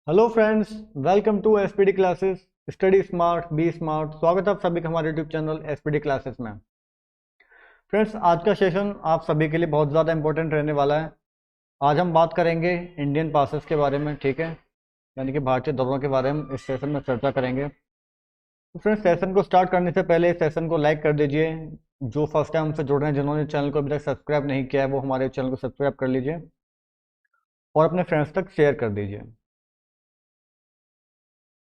Hello friends, welcome to SPD classes. Study smart be smart. स्वागत है आप सभी का हमारे यूट्यूब चैनल एसपीडी क्लासेस में। फ्रेंड्स, आज का सेशन आप सभी के लिए बहुत ज़्यादा इंपॉर्टेंट रहने वाला है। आज हम बात करेंगे इंडियन पासेस के बारे में, ठीक है, यानी कि भारतीय दरों के बारे में इस सेशन में चर्चा करेंगे। तो फ्रेंड्स, सेशन को स्टार्ट करने से पहले इस सेशन को लाइक कर दीजिए। जो फर्स्ट टाइम हमसे जुड़ रहे हैं, जिन्होंने चैनल को अभी तक सब्सक्राइब नहीं किया है, वो हमारे चैनल को सब्सक्राइब कर लीजिए और अपने फ्रेंड्स तक शेयर कर दीजिए।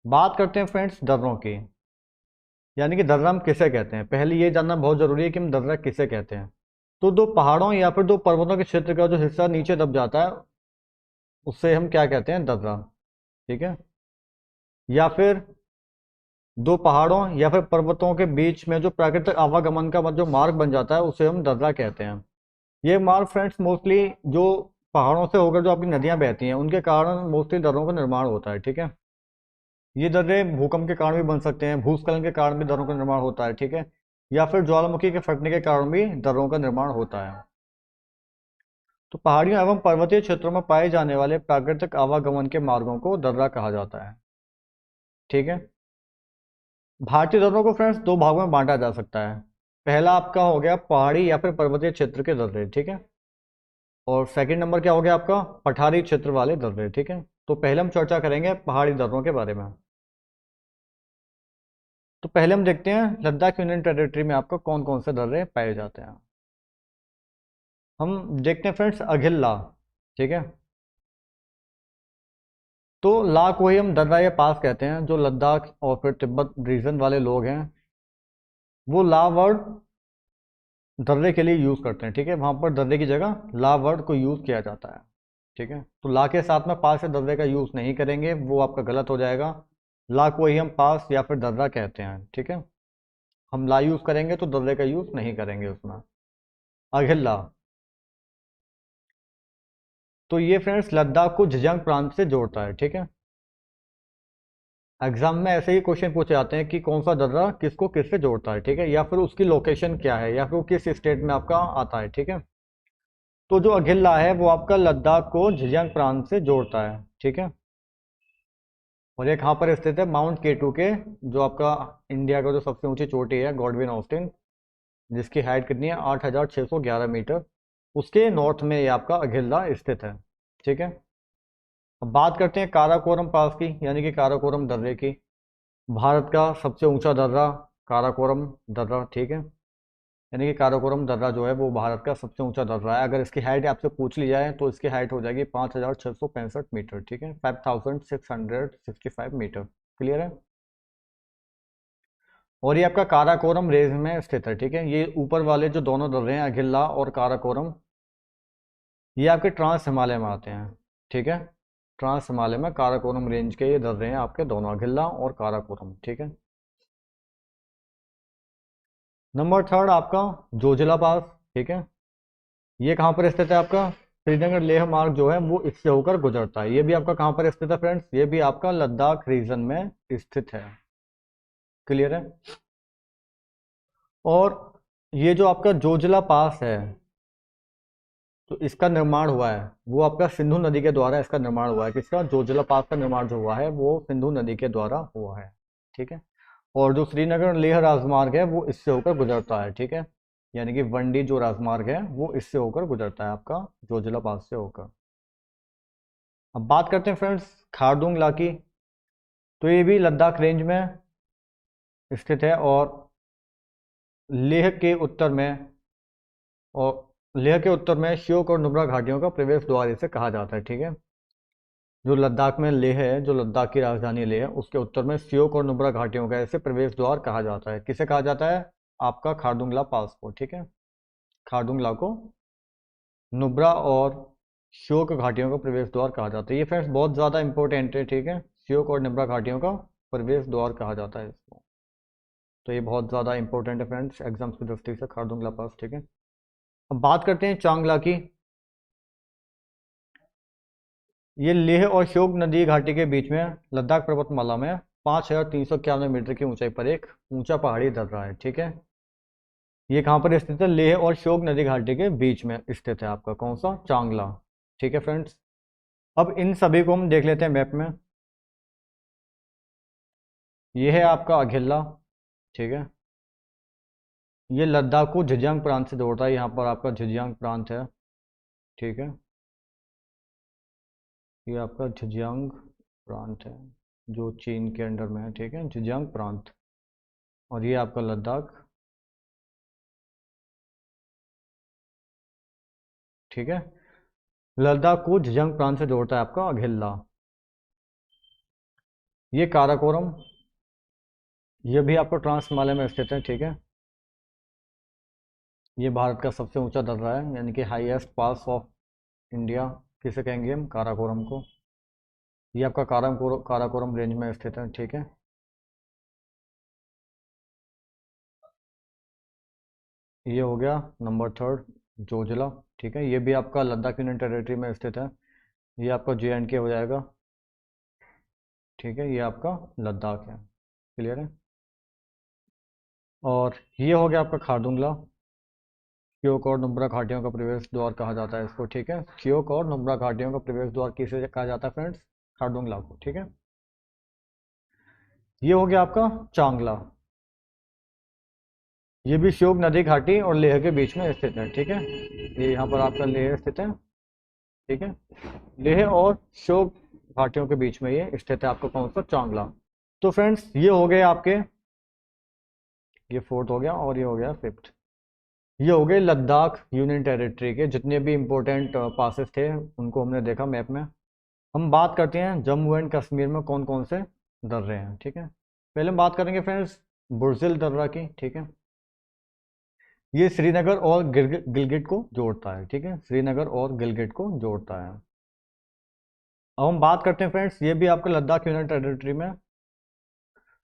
बात करते हैं फ्रेंड्स दर्रों की, यानी कि दर्रा हम किसे कहते हैं। पहले ये जानना बहुत जरूरी है कि हम दर्रा किसे कहते हैं। तो दो पहाड़ों या फिर दो पर्वतों के क्षेत्र का जो हिस्सा नीचे दब जाता है उससे हम क्या कहते हैं, दर्रा, ठीक है। या फिर दो पहाड़ों या फिर पर्वतों के बीच में जो प्राकृतिक आवागमन का जो मार्ग बन जाता है उसे हम दर्रा कहते हैं। ये मार्ग फ्रेंड्स मोस्टली जो पहाड़ों से होकर जो आपकी नदियां बहती हैं उनके कारण मोस्टली दर्रों का निर्माण होता है, ठीक है। ये दर्रे भूकंप के कारण भी बन सकते हैं, भूस्खलन के कारण भी दर्रों का निर्माण होता है, ठीक है, या फिर ज्वालामुखी के फटने के कारण भी दर्रों का निर्माण होता है। तो पहाड़ियों एवं पर्वतीय क्षेत्रों में पाए जाने वाले प्राकृतिक आवागमन के मार्गों को दर्रा कहा जाता है, ठीक है। भारतीय दर्रों को फ्रेंड्स दो भागों में बांटा जा सकता है। पहला आपका हो गया पहाड़ी या फिर पर्वतीय क्षेत्र के दर्रे, ठीक है, और सेकंड नंबर क्या हो गया आपका, पठारी क्षेत्र वाले दर्रे, ठीक है। तो पहले हम चर्चा करेंगे पहाड़ी दर्रों के बारे में। तो पहले हम देखते हैं लद्दाख यूनियन टेरिटरी में आपको कौन कौन से दर्रे पाए जाते हैं। हम देखते हैं फ्रेंड्स अघिल्ला, ठीक है। तो ला को ही हम दर्रा या पास कहते हैं। जो लद्दाख और फिर तिब्बत रीजन वाले लोग हैं वो ला वर्ड दर्रे के लिए यूज़ करते हैं, ठीक है। वहाँ पर दर्रे की जगह ला वर्ड को यूज़ किया जाता है, ठीक है। तो ला के साथ में पास या दर्रे का यूज़ नहीं करेंगे, वो आपका गलत हो जाएगा। ला को ही हम पास या फिर दर्रा कहते हैं, ठीक है। हम ला यूज़ करेंगे तो दर्रे का यूज़ नहीं करेंगे उसमें। अघिल्ला, तो ये फ्रेंड्स लद्दाख को झिंजांग प्रांत से जोड़ता है, ठीक है। एग्जाम में ऐसे ही क्वेश्चन पूछे जाते हैं कि कौन सा दर्रा किसको किससे जोड़ता है, ठीक है, या फिर उसकी लोकेशन क्या है, या फिर वो किस स्टेट में आपका आता है, ठीक है। तो जो अघिल्ला है वो आपका लद्दाख को झिंजांग प्रांत से जोड़ता है, ठीक है। और ये कहाँ पर स्थित है, माउंट केटू के, जो आपका इंडिया का जो सबसे ऊंची चोटी है गॉडविन ऑस्टिन, जिसकी हाइट कितनी है 8611 मीटर, उसके नॉर्थ में ये आपका अघिल्ला स्थित है, ठीक है। अब बात करते हैं काराकोरम पास की, यानी कि काराकोरम दर्रे की। भारत का सबसे ऊंचा दर्रा काराकोरम दर्रा, ठीक है। यानी कि काराकोरम दर्रा जो है वो भारत का सबसे ऊंचा दर्रा है। अगर इसकी हाइट आपसे पूछ ली जाए तो इसकी हाइट हो जाएगी 5665 मीटर, ठीक है, 5665 मीटर। क्लियर है। और ये आपका काराकोरम रेंज में स्थित है, ठीक है। ये ऊपर वाले जो दोनों दर्रे हैं अघिल्ला और काराकोरम, ये आपके ट्रांस हिमालय में आते हैं, ठीक है। ट्रांस हिमालय में काराकोरम रेंज के ये दर्रे हैं आपके दोनों, अघिल्ला और काराकोरम, ठीक है। नंबर थर्ड आपका जोजिला पास, ठीक है। ये कहाँ पर स्थित है आपका, श्रीनगर लेह मार्ग जो है वो इससे होकर गुजरता है। ये भी आपका कहाँ पर स्थित है फ्रेंड्स, ये भी आपका लद्दाख रीजन में स्थित है। क्लियर है। और ये जो आपका जोजिला पास है, तो इसका निर्माण हुआ है वो आपका सिंधु नदी के द्वारा इसका निर्माण हुआ है। किसका, जोजिला पास का निर्माण जो हुआ है वो सिंधु नदी के द्वारा हुआ है, ठीक है। और जो श्रीनगर लेह राजमार्ग है वो इससे होकर गुजरता है, ठीक है। यानी कि वनडी जो राजमार्ग है वो इससे होकर गुजरता है आपका जोजिला पास से होकर। अब बात करते हैं फ्रेंड्स खारदुंग ला की। तो ये भी लद्दाख रेंज में स्थित है और लेह के उत्तर में और लेह के उत्तर में श्योक और नुब्रा घाटियों का प्रवेश द्वार इसे कहा जाता है, ठीक है। जो लद्दाख में लेह है, जो लद्दाख की राजधानी लेह है, उसके उत्तर में श्योक और नुब्रा घाटियों का इसे प्रवेश द्वार कहा जाता है। किसे कहा जाता है, आपका खारदुंगला पास को, ठीक है। खारदुंगला को नुब्रा और श्योक घाटियों का प्रवेश द्वार कहा जाता है। ये फ्रेंड्स बहुत ज़्यादा इंपॉर्टेंट है, ठीक है। श्योक और नुब्रा घाटियों का प्रवेश द्वार कहा जाता है इसको। तो ये बहुत ज़्यादा इंपॉर्टेंट है फ्रेंड्स एग्जाम्स की दृष्टि से, खारदुंगला पास, ठीक है। अब बात करते हैं चांगला की। ये लेह और श्योक नदी घाटी के बीच में लद्दाख पर्वतमाला में 5391 मीटर की ऊंचाई पर एक ऊंचा पहाड़ी दर्रा है, ठीक है। ये कहाँ पर स्थित है, लेह और श्योक नदी घाटी के बीच में स्थित है आपका कौन सा, चांगला, ठीक है फ्रेंड्स। अब इन सभी को हम देख लेते हैं मैप में। ये है आपका अघिल्ला, ठीक है। ये लद्दाख को झिंजियांग प्रांत से जोड़ता है, यहाँ पर आपका झिंजियांग प्रांत है, ठीक है। ये आपका झिंजियांग प्रांत है जो चीन के अंडर में है, ठीक है, झिंजियांग प्रांत। और ये आपका लद्दाख, ठीक है। लद्दाख को झिंजियांग प्रांत से जोड़ता है आपका अघिल्ला। ये काराकोरम, ये भी आपको ट्रांस हिमालय में स्थित है, ठीक है। ये भारत का सबसे ऊंचा दर्रा है, यानी कि हाईएस्ट पास ऑफ इंडिया किसे कहेंगे हम, काराकोरम को। ये आपका काराकोरम रेंज में स्थित है, ठीक है। ये हो गया नंबर थर्ड, जोजिला, ठीक है। ये भी आपका लद्दाख यूनियन टेरिटरी में स्थित है। ये आपका JNK हो जाएगा, ठीक है। ये आपका लद्दाख है, क्लियर है। और ये हो गया आपका खारदुंगला। क्योक और नुब्रा घाटियों का प्रवेश द्वार कहा जाता है इसको, ठीक है। क्योक और नुब्रा घाटियों का प्रवेश द्वार किसे कहा जाता है फ्रेंड्स, खारदुंगला को, ठीक है। ये हो गया आपका चांगला। ये भी श्योक नदी घाटी और लेह के बीच में स्थित है, ठीक है। ये यहाँ पर आपका लेह स्थित है, ठीक है। लेह और श्योक घाटियों के बीच में ये स्थित है आपका कौन सा, चांगला। तो फ्रेंड्स ये हो गए आपके, ये फोर्थ हो गया और ये हो गया फिफ्थ। ये हो गए लद्दाख यूनियन टेरिटरी के जितने भी इंपॉर्टेंट पासेस थे उनको हमने देखा मैप में। हम बात करते हैं जम्मू एंड कश्मीर में कौन कौन से दर्रे हैं, ठीक है। पहले हम बात करेंगे फ्रेंड्स बुर्जिल दर्रा की, ठीक है। ये श्रीनगर और गिलगिट को जोड़ता है, ठीक है। श्रीनगर और गिलगिट को जोड़ता है। अब हम बात करते हैं फ्रेंड्स, ये भी आपका लद्दाख यूनियन टेरिटरी में,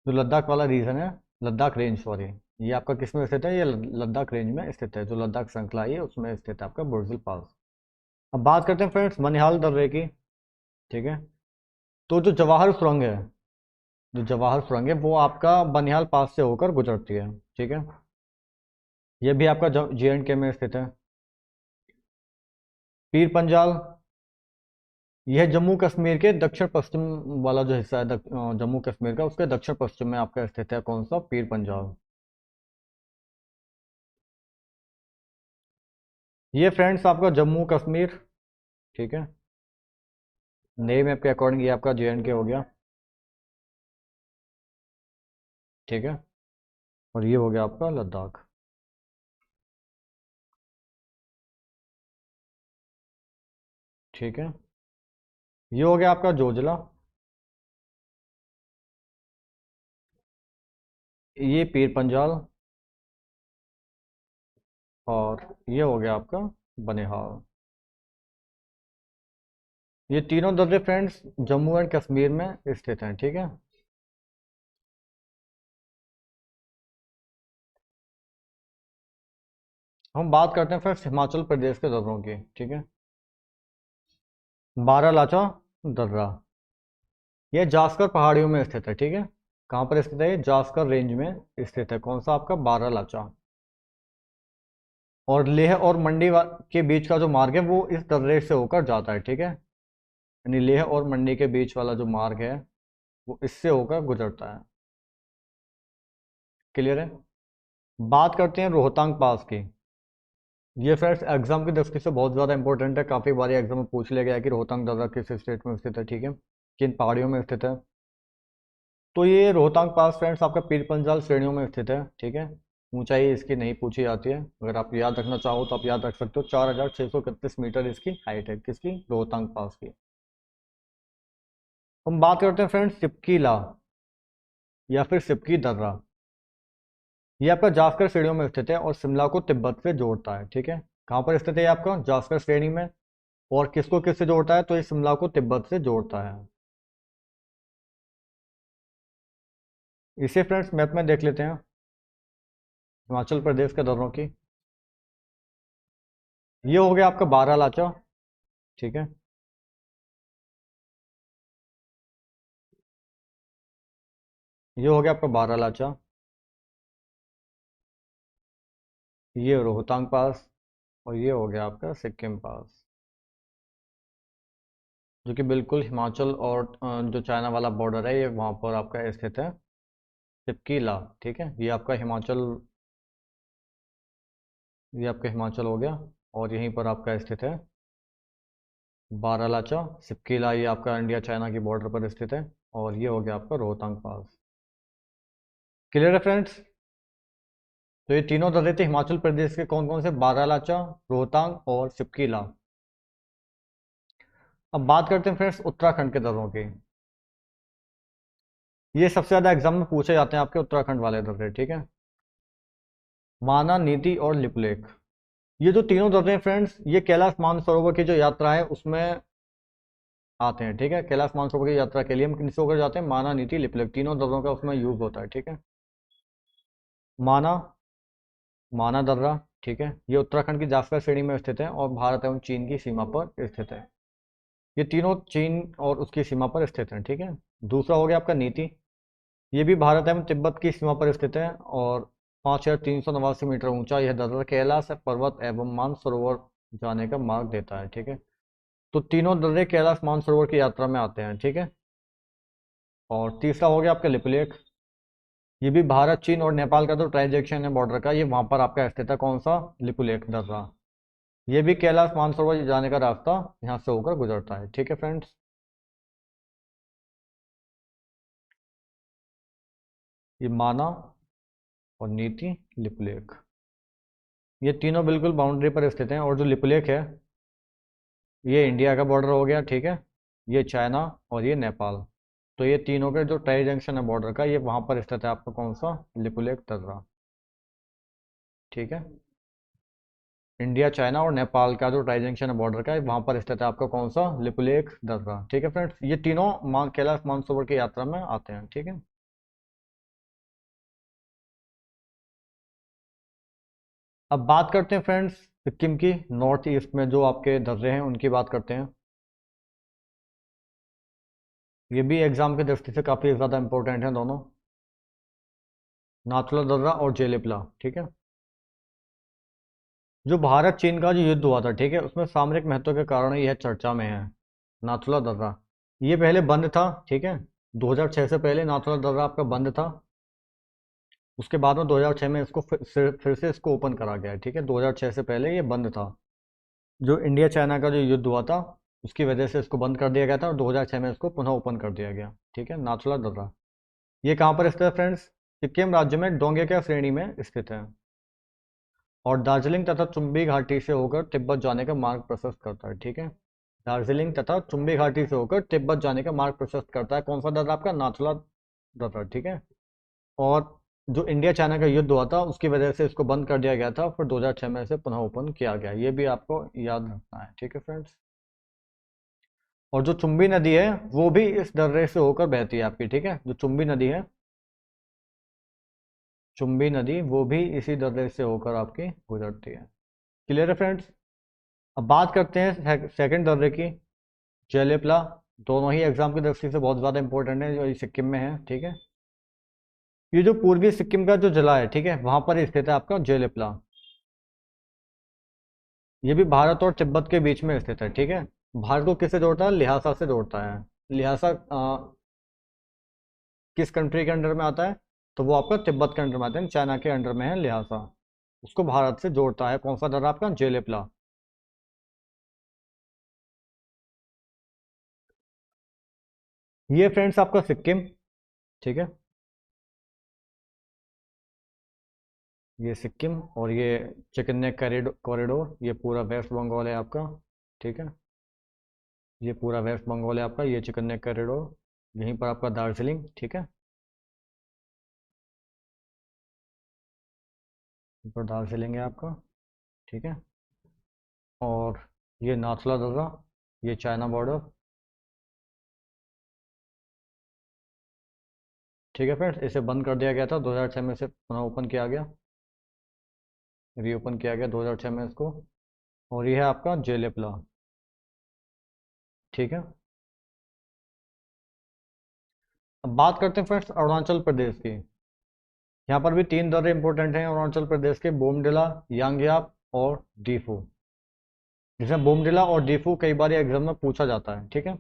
जो लद्दाख वाला रीजन है, लद्दाख रेंज सॉरी, ये आपका किस में स्थित है, ये लद्दाख रेंज में स्थित है, जो लद्दाख श्रृंखला है उसमें स्थित है आपका बुर्जिल पास। अब बात करते हैं फ्रेंड्स मनिहाल दर्रे की, ठीक है। तो जो जवाहर सुरंग है, जो जवाहर सुरंग है वो आपका बनिहाल पास से होकर गुजरती है, ठीक है। ये भी आपका JNK में स्थित है। पीर पंजाल, यह जम्मू कश्मीर के दक्षिण पश्चिम वाला जो हिस्सा है, जम्मू कश्मीर का उसके दक्षिण पश्चिम में आपका स्थित है कौन सा, पीर पंजाल। ये फ्रेंड्स आपका जम्मू कश्मीर, ठीक है। नेम ऐप के अकॉर्डिंग ये आपका JNK हो गया, ठीक है। और ये हो गया आपका लद्दाख, ठीक है। ये हो गया आपका जोजिला। ये पीर पंजाल। और ये हो गया आपका बनिहाल। ये तीनों दर्रे फ्रेंड्स जम्मू एंड कश्मीर में स्थित हैं, ठीक है। हम बात करते हैं फ्रेंड्स हिमाचल प्रदेश के दर्रों की, ठीक है। बारालाचा दर्रा, यह जास्कर पहाड़ियों में स्थित है, ठीक है। कहाँ पर स्थित है, ये जास्कर रेंज में स्थित है कौन सा आपका बारालाचा। और लेह और मंडी के बीच का जो मार्ग है वो इस दर्रे से होकर जाता है, ठीक है। यानी लेह और मंडी के बीच वाला जो मार्ग है वो इससे होकर गुजरता है, क्लियर है। बात करते हैं रोहतांग पास की। ये फ्रेंड्स एग्जाम की दृष्टि से बहुत ज़्यादा इंपॉर्टेंट है, काफ़ी बार एग्जाम में पूछ लिया गया है कि रोहतांग दर्रा किस स्टेट में स्थित है, ठीक है, किन पहाड़ियों में स्थित है। तो ये रोहतांग पास फ्रेंड्स आपका पीर पंजाल श्रेणियों में स्थित है, ठीक है। ऊंचाई इसकी नहीं पूछी जाती है, अगर आप याद रखना चाहो तो आप याद रख सकते हो, 4631 मीटर इसकी हाइट है, किसकी, रोहतांग पास की। हम बात करते हैं फ्रेंड्स सिपकी ला या फिर सिपकी दर्रा। ये आपका जास्कर श्रेणियों में स्थित है और शिमला को तिब्बत से जोड़ता है, ठीक है। कहाँ पर स्थित है ये आपका, जास्कर श्रेणी में। और किसको किससे जोड़ता है, तो ये शिमला को तिब्बत से जोड़ता है। इसे फ्रेंड्स मैप में देख लेते हैं हिमाचल प्रदेश के दर्रों की। ये हो गया आपका बारालाचा, ठीक है। ये हो गया आपका बारालाचा। ये रोहतांग पास। और ये हो गया आपका सिक्किम पास, जो कि बिल्कुल हिमाचल और जो चाइना वाला बॉर्डर है ये वहाँ पर आपका स्थित है। सिपकीला, ठीक है, ये आपका हिमाचल, ये आपका हिमाचल हो गया। और यहीं पर आपका स्थित है बारालाचा, सिपकीला, ये आपका इंडिया चाइना की बॉर्डर पर स्थित है। और ये हो गया आपका रोहतांग पास। क्लियर है फ्रेंड्स? तो ये तीनों दर्रे थे हिमाचल प्रदेश के, कौन कौन से? बारालाचा, रोहतांग और सिपकीला। अब बात करते हैं फ्रेंड्स उत्तराखंड के दर्रों की। ये सबसे ज्यादा एग्जाम में पूछे जाते हैं आपके उत्तराखंड वाले दर्रे, ठीक है। माना, नीति और लिपुलेख, ये जो तीनों दर्रे हैं फ्रेंड्स, ये कैलाश मानसरोवर की जो यात्रा है उसमें आते हैं, ठीक है। कैलाश मानसरोवर की यात्रा के लिए हम किनसे होकर जाते हैं? माना, नीति, लिपुलेख, तीनों दर्रों का उसमें यूज होता है, ठीक है। माना, माना दर्रा, ठीक है, ये उत्तराखंड की जासकर श्रेणी में स्थित है और भारत एवं चीन की सीमा पर स्थित है। ये तीनों चीन और उसकी सीमा पर स्थित हैं, ठीक है। दूसरा हो गया आपका नीति, ये भी भारत एवं तिब्बत की सीमा पर स्थित है और 5,389 मीटर ऊंचा यह दर्रा कैलाश पर्वत एवं मानसरोवर जाने का मार्ग देता है, ठीक है। तो तीनों दर्रे कैलाश मानसरोवर की यात्रा में आते हैं, ठीक है। और तीसरा हो गया आपका लिपुलेख, ये भी भारत, चीन और नेपाल का जो ट्रांजेक्शन है बॉर्डर का, ये वहां पर आपका स्थित है, कौन सा? लिपुलेख दर्रा। ये भी कैलाश मानसरोवर जाने का रास्ता यहाँ से होकर गुजरता है, ठीक है फ्रेंड्स। ये माना और नीति, लिपुलेख, ये तीनों बिल्कुल बाउंड्री पर स्थित हैं। और जो लिपुलेख है ये इंडिया का बॉर्डर हो गया, ठीक है, ये चाइना और ये नेपाल। तो ये तीनों के जो टाई जंक्शन है बॉर्डर का, ये वहां पर स्थित है आपका, कौन सा? लिपुलेख दर्रा, ठीक है। इंडिया, चाइना और नेपाल का जो टाई जंक्शन है बॉर्डर का, वहां पर स्थित है आपका, कौन सा? लिपुलेख दर्रा, ठीक है फ्रेंड्स। ये तीनों कैलाश मानसरोवर की यात्रा में आते हैं, ठीक है। अब बात करते हैं फ्रेंड्स सिक्किम की, नॉर्थ ईस्ट में जो आपके दर्रे हैं उनकी बात करते हैं। ये भी एग्जाम की दृष्टि से काफ़ी ज़्यादा इंपॉर्टेंट है दोनों, नाथुला दर्रा और जेलिपला, ठीक है। जो भारत चीन का जो युद्ध हुआ था, ठीक है, उसमें सामरिक महत्व के कारण यह चर्चा में है, नाथुला दर्रा। ये पहले बंद था, ठीक है, 2006 से पहले नाथुला दर्रा आपका बंद था। उसके बाद में 2006 में इसको फिर से इसको ओपन करा गया है, ठीक है। 2006 से पहले ये बंद था, जो इंडिया चाइना का जो युद्ध हुआ था उसकी वजह से इसको बंद कर दिया गया था और 2006 में इसको पुनः ओपन कर दिया गया, ठीक है, नाथुला दर्रा। ये कहाँ पर स्थित है फ्रेंड्स? सिक्किम राज्य में डोंगेका श्रेणी में स्थित है और दार्जिलिंग तथा चुंबी घाटी से होकर तिब्बत जाने का मार्ग प्रशस्त करता है, ठीक है। दार्जिलिंग तथा चुंबी घाटी से होकर तिब्बत जाने का मार्ग प्रशस्त करता है, कौन सा दर्रा? आपका नाथुला दर्रा, ठीक है। और जो इंडिया चाइना का युद्ध हुआ था उसकी वजह से इसको बंद कर दिया गया था, फिर 2006 में इसे पुनः ओपन किया गया, ये भी आपको याद रखना है, ठीक है फ्रेंड्स। और जो चुंबी नदी है वो भी इस दर्रे से होकर बहती है आपकी, ठीक है। जो चुंबी नदी है, चुंबी नदी, वो भी इसी दर्रे से होकर आपकी गुजरती है। क्लियर है फ्रेंड्स? अब बात करते हैं सेकंड दर्रे की, जेलेपला। दोनों ही एग्जाम की दृष्टि से बहुत ज़्यादा इंपॉर्टेंट है, जो ये सिक्किम में है, ठीक है। ये जो पूर्वी सिक्किम का जो जिला है, ठीक है, वहां पर स्थित है आपका जेलेपला। ये भी भारत और तिब्बत के बीच में स्थित है, ठीक है। भारत को किससे जोड़ता है? लिहासा से जोड़ता है। लिहासा किस कंट्री के अंडर में आता है? तो वो आपका तिब्बत के अंडर में आता है, चाइना के अंडर में है लिहासा। उसको भारत से जोड़ता है, कौन सा दर्रा? आपका जेलेपला। ये फ्रेंड्स आपका सिक्किम, ठीक है, ये सिक्किम। और ये चिकन नेक कॉरिडोर, ये पूरा वेस्ट बंगाल है आपका, ठीक है। ये पूरा वेस्ट बंगाल है आपका, ये चिकन नेक कॉरिडोर। यहीं पर आपका दार्जिलिंग, ठीक है, यहाँ पर दार्जिलिंग है आपका, ठीक है। और ये नाथुला दर्रा, ये चाइना बॉर्डर, ठीक है फ्रेंड्स। इसे बंद कर दिया गया था 2006 में, से पुनः ओपन किया गया, रीओपन किया गया 2006 में इसको। और ये है आपका जेलेपला, ठीक है। अब बात करते हैं फ्रेंड्स अरुणाचल प्रदेश की। यहाँ पर भी तीन दर्रे इंपॉर्टेंट हैं अरुणाचल प्रदेश के, बोमडिला, यांगयाप और डीफू। जिसमें बोमडिला और डीफू कई बार एग्जाम में पूछा जाता है, ठीक है।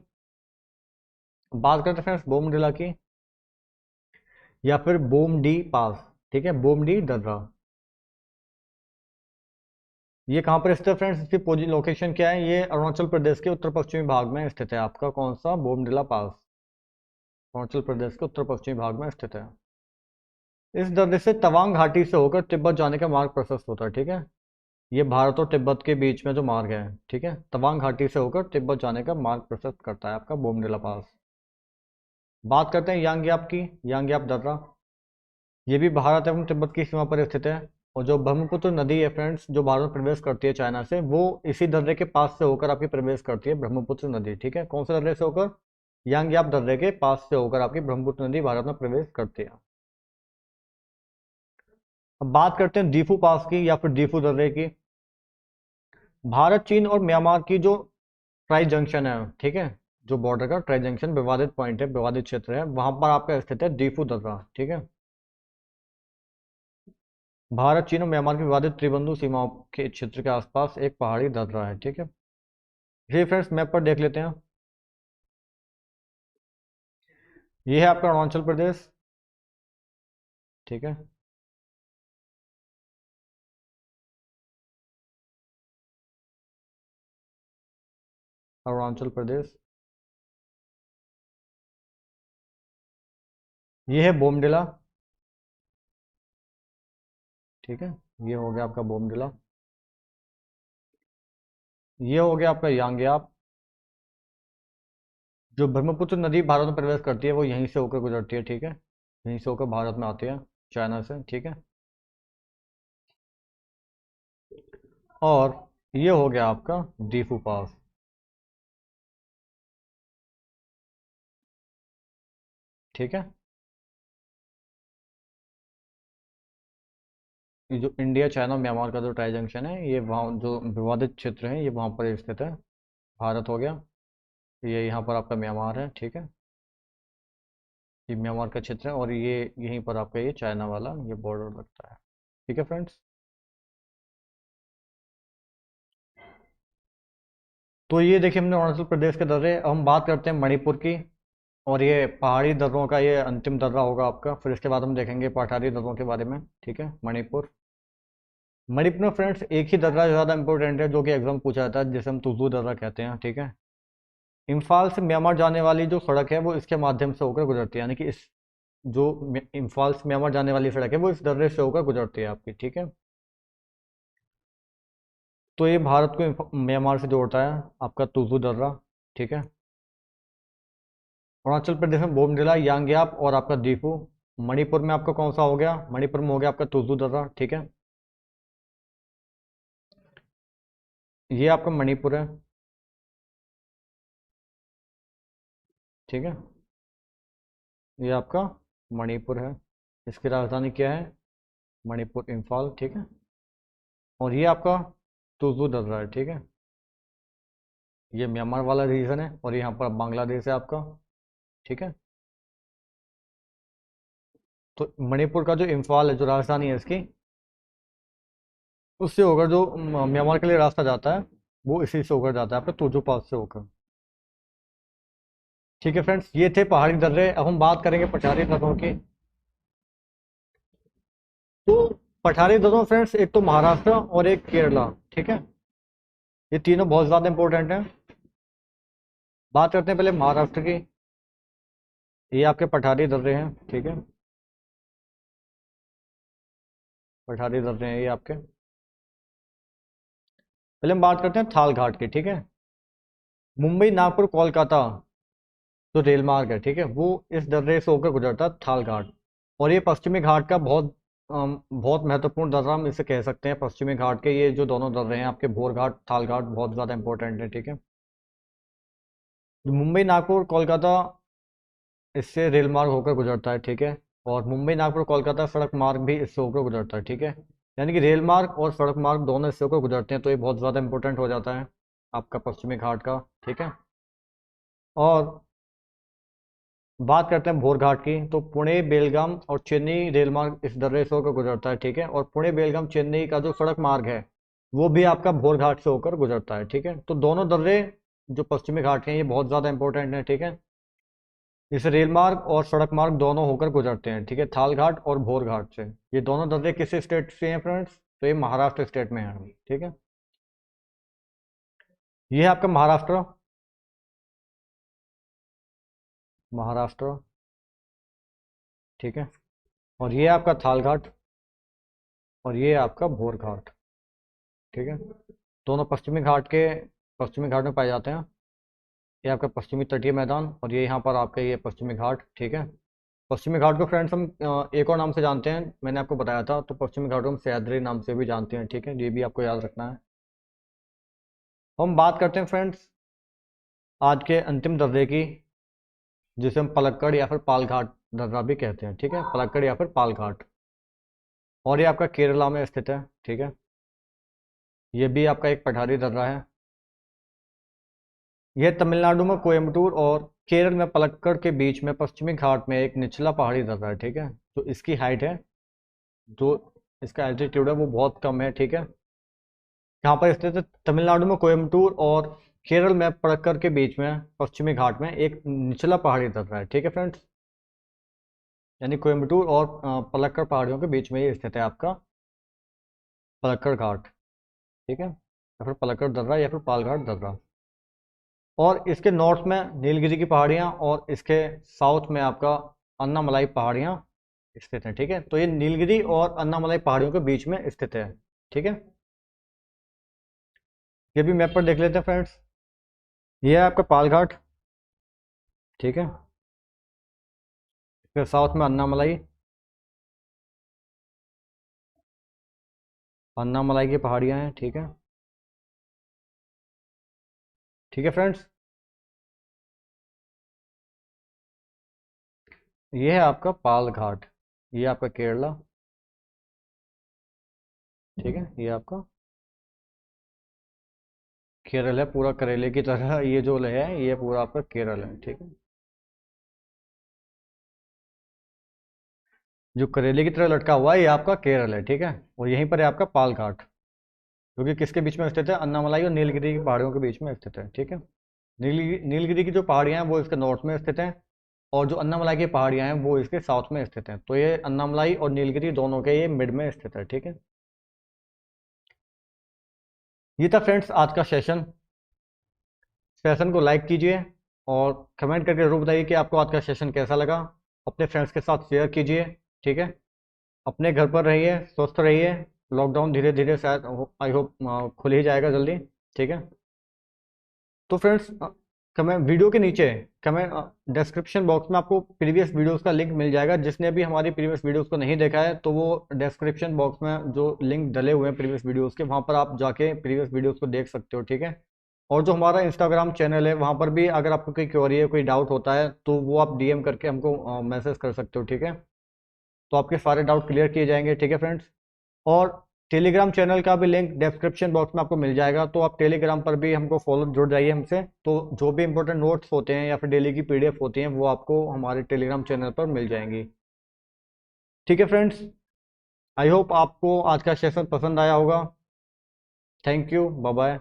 बात करते हैं फ्रेंड्स बोमडिला की। या फिर बोमडी पास, ठीक है, बोमडी दर्रा। ये कहाँ पर स्थित है फ्रेंड्स, इसकी लोकेशन क्या है, ये अरुणाचल प्रदेश के उत्तर पश्चिमी भाग में स्थित है आपका कौन सा, बोमडिला पास, अरुणाचल प्रदेश के उत्तर पश्चिमी भाग में स्थित है। इस दर्रे से तवांग घाटी से होकर तिब्बत जाने का मार्ग प्रशस्त होता है, ठीक है। ये भारत और तिब्बत के बीच में जो मार्ग है, ठीक है, तवांग घाटी से होकर तिब्बत जाने का मार्ग प्रशस्त करता है आपका बोमडिला पास। बात करते हैं यांग्याप की, यांग्याप दर्रा। ये भी भारत एवं तिब्बत की सीमा पर स्थित है। और जो ब्रह्मपुत्र नदी है फ्रेंड्स, जो भारत में प्रवेश करती है चाइना से, वो इसी दर्रे के पास से होकर आपकी प्रवेश करती है, ब्रह्मपुत्र नदी, ठीक है। कौन से दर्रे से होकर, यांग्याप दर्रे के पास से होकर आपकी ब्रह्मपुत्र नदी भारत में प्रवेश करती है। अब बात करते हैं दीफू पास की या फिर दीफू दर्रे की। भारत, चीन और म्यांमार की जो ट्राई जंक्शन है, ठीक है, जो बॉर्डर का ट्राई जंक्शन, विवादित पॉइंट है, विवादित क्षेत्र है, वहां पर आपका स्थित है दीफू दर्रा, ठीक है। भारत, चीन और म्यांमार की विवादित त्रिबंधु सीमाओं के क्षेत्र के आसपास एक पहाड़ी दर्रा है, ठीक है। ये फ्रेंड्स मैप पर देख लेते हैं। ये है आपका अरुणाचल प्रदेश, ठीक है। अरुणाचल प्रदेश। ये है बोमडिला, ठीक है। ये हो गया आपका बोमडिला। ये हो गया आपका यांग्याप। जो ब्रह्मपुत्र नदी भारत में प्रवेश करती है वो यहीं से होकर गुजरती है, ठीक है, यहीं से होकर भारत में आती है चाइना से, ठीक है। और ये हो गया आपका दीफू पास, ठीक है। ये जो इंडिया, चाइना, म्यांमार का जो ट्राई जंक्शन है, ये वहाँ जो विवादित क्षेत्र है ये वहाँ पर स्थित है। भारत हो गया, ये यहाँ पर आपका म्यांमार है, ठीक है। ये म्यांमार का क्षेत्र है और ये यहीं पर आपका ये चाइना वाला ये बॉर्डर लगता है, ठीक है फ्रेंड्स। तो ये देखिए हमने अरुणाचल प्रदेश के दर्रे। अब हम बात करते हैं मणिपुर की। और ये पहाड़ी दर्रों का ये अंतिम दर्रा होगा आपका, फिर इसके बाद हम देखेंगे पठारी दर्रों के बारे में, ठीक है। मणिपुर, मणिपुर में फ्रेंड्स एक ही दर्रा ज़्यादा इंपॉर्टेंट है जो कि एग्जाम पूछा जाता है, जिसे हम तुजू दर्रा कहते हैं, ठीक है। इम्फाल से म्यांमार जाने वाली जो सड़क है वो इसके माध्यम से होकर गुजरती है, यानी कि इस जो इम्फाल से म्यांमार जाने वाली सड़क है वो इस दर्रे से होकर गुजरती है आपकी, ठीक है। तो ये भारत को म्यांमार से जोड़ता है आपका तुजू दर्रा, ठीक है। अरुणाचल प्रदेश में बोमडिला, यांग्याप और आपका दीफू। मणिपुर में आपका कौन सा हो गया, मणिपुर में हो गया आपका तुजू दर्रा, ठीक है। ये आपका मणिपुर है, ठीक है। ये आपका मणिपुर है, इसकी राजधानी क्या है, मणिपुर, इम्फाल, ठीक है। और ये आपका तुजू दर्रा है, ठीक है। ये म्यांमार वाला रीजन है और यहाँ पर बांग्लादेश है आपका, ठीक है। तो मणिपुर का जो इम्फाल है, जो राजधानी है इसकी, उससे होकर जो म्यांमार के लिए रास्ता जाता है वो इसी से होकर जाता है आपका तुजू पास से होकर, ठीक है फ्रेंड्स। ये थे पहाड़ी दर्रे। अब हम बात करेंगे पठारी दर्रों की। तो पठारी दर्रों फ्रेंड्स, एक तो महाराष्ट्र और एक केरला, ठीक है। ये तीनों बहुत ज़्यादा इंपॉर्टेंट हैं। बात करते हैं पहले महाराष्ट्र की। ये आपके पठारी दर्रे हैं, ठीक है, पठारी दर्रे हैं ये आपके। पहले हम बात करते हैं थाल घाट की, ठीक है। मुंबई, नागपुर, कोलकाता जो रेल मार्ग है, ठीक है, वो इस दर्रे से होकर गुजरता है, थाल घाट। और ये पश्चिमी घाट का बहुत महत्वपूर्ण दर्रा हम इसे कह सकते हैं। पश्चिमी घाट के ये जो दोनों दर्रे हैं आपके, भोर घाट, थाल घाट, बहुत ज़्यादा इंपॉर्टेंट है, ठीक है। मुंबई, नागपुर, कोलकाता इससे रेल मार्ग होकर गुजरता है, ठीक है। और मुंबई, नागपुर, कोलकाता सड़क मार्ग भी इससे होकर गुजरता है, ठीक है। यानी कि रेल मार्ग और सड़क मार्ग दोनों इससे होकर गुजरते हैं, तो ये बहुत ज़्यादा इंपॉर्टेंट हो जाता है आपका पश्चिमी घाट का, ठीक है। और बात करते हैं भोर घाट की। तो पुणे, बेलगाम और चेन्नई रेल मार्ग इस दर्रे से होकर गुजरता है, ठीक है। और पुणे, बेलगाम, चेन्नई का जो सड़क मार्ग है वो भी आपका भोर घाट से होकर गुजरता है, ठीक है। तो दोनों दर्रे जो पश्चिमी घाट के हैं ये बहुत ज़्यादा इंपॉर्टेंट है, ठीक है। इस रेल मार्ग और सड़क मार्ग दोनों होकर गुजरते हैं, ठीक है, थाल घाट और भोर घाट से। ये दोनों दर्रे किस स्टेट से हैं फ्रेंड्स? तो ये महाराष्ट्र स्टेट में है, ठीक है। ये है आपका महाराष्ट्र, महाराष्ट्र, ठीक है। और ये आपका थाल घाट और ये आपका भोर घाट, ठीक है। दोनों पश्चिमी घाट में पाए जाते हैं। ये आपका पश्चिमी तटीय मैदान और ये यहाँ पर आपका ये पश्चिमी घाट, ठीक है। पश्चिमी घाट को फ्रेंड्स हम एक और नाम से जानते हैं, मैंने आपको बताया था। तो पश्चिमी घाट को हम सह्याद्री नाम से भी जानते हैं, ठीक है, ये भी आपको याद रखना है। हम बात करते हैं फ्रेंड्स आज के अंतिम दर्रे की, जिसे हम पलक्कड़ या फिर पालघाट दर्रा भी कहते हैं, ठीक है, पलक्कड़ या फिर पालघाट। और ये आपका केरला में स्थित है, ठीक है। ये भी आपका एक पठारी दर्रा है। यह तमिलनाडु में कोयम्बटूर और केरल में पलक्कड़ के बीच में पश्चिमी घाट में एक निचला पहाड़ी दर्रा है, ठीक है। तो इसकी हाइट है, जो इसका एल्टीट्यूड है वो बहुत कम है, ठीक है। यहाँ पर स्थित है तमिलनाडु में कोयम्बटूर और केरल में पलक्कड़ के बीच में पश्चिमी घाट में एक निचला पहाड़ी दर्रा है, ठीक है फ्रेंड्स। यानी कोयम्बटूर और पलक्कड़ पहाड़ियों के बीच में ये स्थित है आपका पलक्कड़ घाट, ठीक है, या फिर पलक्कड़ दर्रा या फिर पालघाट दर्रा। और इसके नॉर्थ में नीलगिरी की पहाड़ियाँ और इसके साउथ में आपका अन्नामलाई पहाड़ियाँ स्थित हैं, ठीक है। तो ये नीलगिरी और अन्नामलाई पहाड़ियों के बीच में स्थित है, ठीक है। ये भी मैप पर देख लेते हैं फ्रेंड्स। ये है आपका पालघाट, ठीक है। फिर साउथ में अन्नामलाई, अन्नामलाई की पहाड़ियाँ हैं, ठीक है, ठीक है फ्रेंड्स। ये है आपका पालघाट, ये आपका केरला, ठीक है। ये आपका केरल है, पूरा करेले की तरह ये जो है ये पूरा आपका केरल है, ठीक है। जो करेले की तरह लटका हुआ है ये आपका केरल है, ठीक है। और यहीं पर है आपका पालघाट, जो कि किसके बीच में स्थित है? अन्नामलाई और नीलगिरी की पहाड़ियों के बीच में स्थित है, ठीक है। नीलगिरी की जो पहाड़ियाँ हैं वो इसके नॉर्थ में स्थित हैं और जो अन्नामलाई की पहाड़ियाँ हैं वो इसके साउथ में स्थित हैं। तो ये अन्नामलाई और नीलगिरी दोनों के ये मिड में स्थित है, ठीक है। ये था फ्रेंड्स आज का सेशन। सेशन को लाइक कीजिए और कमेंट करके जरूर बताइए कि आपको आज का सेशन कैसा लगा। अपने फ्रेंड्स के साथ शेयर कीजिए, ठीक है। अपने घर पर रहिए, स्वस्थ रहिए। लॉकडाउन धीरे धीरे शायद आई होप खुल ही जाएगा जल्दी, ठीक है। तो फ्रेंड्स कमेंट वीडियो के नीचे कमेंट डिस्क्रिप्शन बॉक्स में आपको प्रीवियस वीडियोस का लिंक मिल जाएगा। जिसने भी हमारी प्रीवियस वीडियोस को नहीं देखा है तो वो डिस्क्रिप्शन बॉक्स में जो लिंक डले हुए हैं प्रीवियस वीडियोस के, वहाँ पर आप जाके प्रीवियस वीडियोस को देख सकते हो, ठीक है। और जो हमारा इंस्टाग्राम चैनल है वहाँ पर भी अगर आपको कोई क्वेरी है, कोई डाउट होता है तो वो आप डीएम करके हमको मैसेज कर सकते हो, ठीक है। तो आपके सारे डाउट क्लियर किए जाएंगे, ठीक है फ्रेंड्स। और टेलीग्राम चैनल का भी लिंक डिस्क्रिप्शन बॉक्स में आपको मिल जाएगा, तो आप टेलीग्राम पर भी हमको फॉलो जुड़ जाइए हमसे। तो जो भी इंपॉर्टेंट नोट्स होते हैं या फिर डेली की पीडीएफ होती हैं वो आपको हमारे टेलीग्राम चैनल पर मिल जाएंगी, ठीक है फ्रेंड्स। आई होप आपको आज का सेशन पसंद आया होगा। Thank you, bye bye.